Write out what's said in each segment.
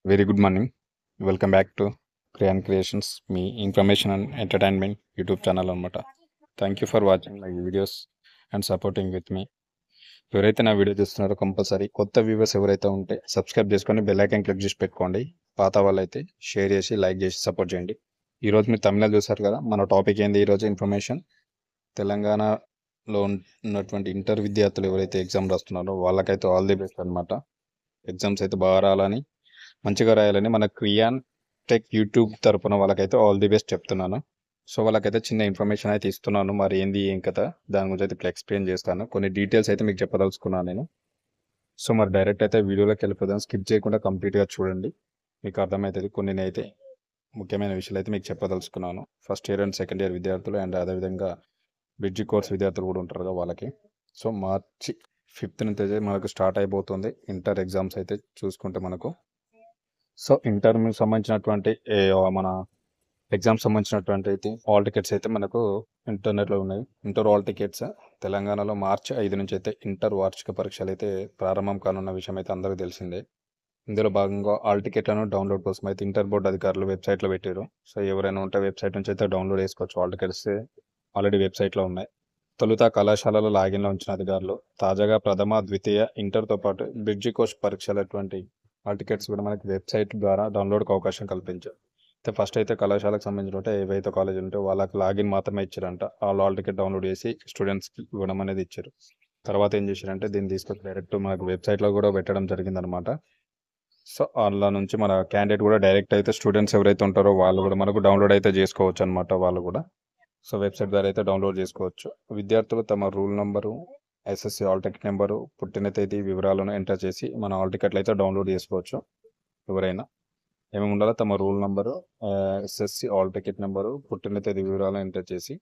Very good morning. Welcome back to Kriyan creations, మీ information and entertainment YouTube channel అనమాట. Thank you for watching my videos and supporting with me. ఎవరైతే నా video చూస్తున్నారో compulsory కొత్త viewers ఎవరైతే ఉంటే subscribe చేసుకొని బెల్ ఐకాన్ క్లిక్ చేసి పెట్టుకోండి. పాత వాళ్ళైతే షేర్ చేసి లైక్ చేసి సపోర్ట్ చేయండి. ఈరోజు మీరు తమిళ చూసారు కదా, మన టాపిక్ ఏంది ఈరోజు ఇన్ఫర్మేషన్. తెలంగాణలో ఉన్నటువంటి ఇంటర్ విద్యార్థులు ఎవరైతే ఎగ్జామ్ రాస్తున్నారో వాళ్ళకైతే ఆల్ ది బెస్ట్ అనమాట. ఎగ్జామ్స్ అయితే బాగా రాయాలని, మంచిగా రాయాలని మన క్రియాన్ టెక్ యూట్యూబ్ తరపున వాళ్ళకైతే ఆల్ ది బెస్ట్ చెప్తున్నాను. సో వాళ్ళకైతే చిన్న ఇన్ఫర్మేషన్ అయితే ఇస్తున్నాను. మరి ఏంది ఏం కథ దాని గురించి అయితే ఇప్పుడు ఎక్స్ప్లెయిన్ చేస్తాను. కొన్ని డీటెయిల్స్ అయితే మీకు చెప్పదలుచుకున్నాను నేను. సో మరి డైరెక్ట్ అయితే వీడియోలోకి వెళ్ళిపోదాం. స్కిప్ చేయకుండా కంప్లీట్గా చూడండి, మీకు అర్థమవుతుంది. కొన్ని అయితే ముఖ్యమైన విషయాలు అయితే మీకు చెప్పదలుచుకున్నాను. First year and second year విద్యార్థులు అండ్ అదేవిధంగా బ్రిడ్జి కోర్స్ విద్యార్థులు కూడా ఉంటారు కదా వాళ్ళకి. సో మార్చి 5th నుంచి అయితే మనకు స్టార్ట్ అయిపోతుంది ఇంటర్ ఎగ్జామ్స్ అయితే చూసుకుంటే మనకు. సో ఇంటర్ సంబంధించినటువంటి మన ఎగ్జామ్ సంబంధించినటువంటి అయితే హాల్ టికెట్స్ అయితే మనకు ఇంటర్నెట్లో ఉన్నాయి. ఇంటర్ హాల్ టికెట్స్ తెలంగాణలో మార్చి 5 నుంచి అయితే ఇంటర్ వార్షిక పరీక్షలు అయితే ప్రారంభం కానున్న విషయం అయితే అందరికీ తెలిసిందే. ఇందులో భాగంగా హాల్ టికెట్లను డౌన్లోడ్ కోసం అయితే ఇంటర్ బోర్డు అధికారులు వెబ్సైట్లో పెట్టారు. సో ఎవరైనా ఉంటే వెబ్సైట్ నుంచి అయితే డౌన్లోడ్ చేసుకోవచ్చు. హాల్ టికెట్స్ ఆల్రెడీ వెబ్సైట్లో ఉన్నాయి. తొలుత కళాశాలలో లాగిన్లో ఉంచిన అధికారులు తాజాగా ప్రథమ, ద్వితీయ, ఇంటర్తో పాటు బ్రిడ్జి కోర్స్ పరీక్షలటువంటి హాల్ టికెట్స్ కూడా మనకి వెబ్సైట్ ద్వారా డౌన్లోడ్కి అవకాశం కల్పించారు. అయితే ఫస్ట్ అయితే కళాశాలకు సంబంధించిన ఏవైతే కాలేజీలు ఉంటే వాళ్ళకి లాగిన్ మాత్రమే ఇచ్చారంట. ఆ హాల్ టికెట్ డౌన్లోడ్ చేసి స్టూడెంట్స్కి ఇవ్వడం అనేది ఇచ్చారు. తర్వాత ఏం చేశారంటే దీన్ని తీసుకొచ్చి డైరెక్ట్ మనకు వెబ్సైట్లో కూడా పెట్టడం జరిగిందనమాట. సో అందులో నుంచి మన క్యాండిడేట్ కూడా డైరెక్ట్ అయితే స్టూడెంట్స్ ఎవరైతే ఉంటారో వాళ్ళు కూడా మనకు డౌన్లోడ్ అయితే చేసుకోవచ్చు అనమాట. వాళ్ళు కూడా సో వెబ్సైట్ ద్వారా అయితే డౌన్లోడ్ చేసుకోవచ్చు. విద్యార్థులు తమ rule number, SSC hall ticket number, పుట్టిన తేదీ వివరాలను ఎంటర్ చేసి మన హాల్ టికెట్లు అయితే డౌన్లోడ్ చేసుకోవచ్చు. ఎవరైనా ఏమేమి ఉండాలో తమ rule number, SSC hall ticket number, పుట్టిన తేదీ వివరాలను ఎంటర్ చేసి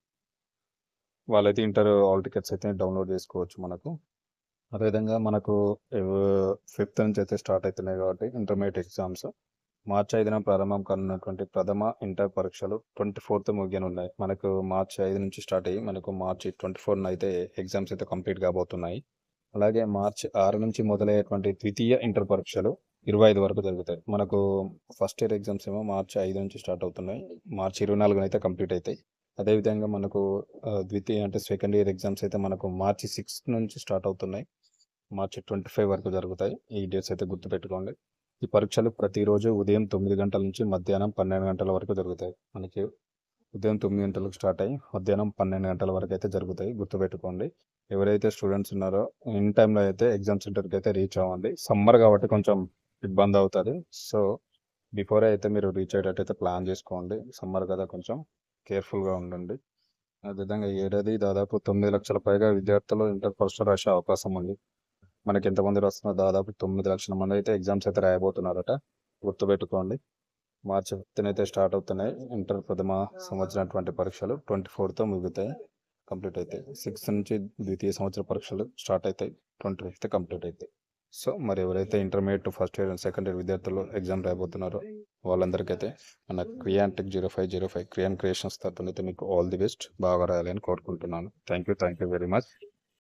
వాళ్ళైతే ఇంటర్ హాల్ టికెట్స్ అయితే డౌన్లోడ్ చేసుకోవచ్చు మనకు. అదేవిధంగా మనకు 5th నుంచి అయితే స్టార్ట్ అవుతున్నాయి కాబట్టి ఇంటర్మీడియట్ ఎగ్జామ్స్ మార్చి 5న ప్రారంభం కానున్నటువంటి ప్రథమ ఇంటర్ పరీక్షలు 24th ముగియనున్నాయి. మనకు మార్చి 5 నుంచి స్టార్ట్ అయ్యి మనకు మార్చి 24న అయితే ఎగ్జామ్స్ అయితే కంప్లీట్ కాబోతున్నాయి. అలాగే మార్చి 6 నుంచి మొదలయ్యేటువంటి ద్వితీయ ఇంటర్ పరీక్షలు 25 వరకు జరుగుతాయి. మనకు ఫస్ట్ ఇయర్ ఎగ్జామ్స్ ఏమో మార్చి 5 నుంచి స్టార్ట్ అవుతున్నాయి. మార్చి 24న అయితే కంప్లీట్ అవుతాయి. అదేవిధంగా మనకు ద్వితీయ అంటే సెకండ్ ఇయర్ ఎగ్జామ్స్ అయితే మనకు మార్చి 6 నుంచి స్టార్ట్ అవుతున్నాయి. మార్చి 25 వరకు జరుగుతాయి. ఈ డేట్స్ అయితే గుర్తుపెట్టుకోండి. ఈ పరీక్షలు ప్రతిరోజు ఉదయం 9 గంటల నుంచి మధ్యాహ్నం 12 గంటల వరకు జరుగుతాయి. మనకి ఉదయం 9 గంటలకు స్టార్ట్ అయ్యి మధ్యాహ్నం 12 గంటల వరకు అయితే జరుగుతాయి. గుర్తుపెట్టుకోండి. ఎవరైతే స్టూడెంట్స్ ఉన్నారో ఇన్ టైంలో అయితే ఎగ్జామ్ సెంటర్కి అయితే రీచ్ అవ్వండి. సమ్మర్ కాబట్టి కొంచెం ఇబ్బంది అవుతుంది. సో బిఫోరే అయితే మీరు రీచ్ అయ్యేటట్టయితే ప్లాన్ చేసుకోండి. సమ్మర్ కదా, కొంచెం కేర్ఫుల్గా ఉండండి. అదేవిధంగా ఏడాది దాదాపు 9 లక్షల పైగా విద్యార్థులు ఇంటర్ ఫస్ట్ రాసే అవకాశం ఉంది. మనకి ఎంతమంది వస్తున్నారు? దాదాపు 9 లక్షల మంది అయితే ఎగ్జామ్స్ అయితే రాయబోతున్నారట. గుర్తుపెట్టుకోండి. మార్చి 5న అయితే స్టార్ట్ అవుతున్నాయి ఇంటర్ ప్రథమ సంవత్సరం పరీక్షలు. 24తో ముగుతాయి, కంప్లీట్ అవుతాయి. 6th నుంచి ద్వితీయ సంవత్సర పరీక్షలు స్టార్ట్ అవుతాయి. 25th కంప్లీట్ అవుతాయి. సో మరి ఎవరైతే intermediate first year and second year విద్యార్థులు ఎగ్జామ్ రాయబోతున్నారో వాళ్ళందరికైతే మన క్రియాన్ టెక్ 0505 క్రియాన్ క్రియేషన్స్ తరపున అయితే మీకు ఆల్ ది బెస్ట్. బాగా రాయాలని కోరుకుంటున్నాను. Thank you very much.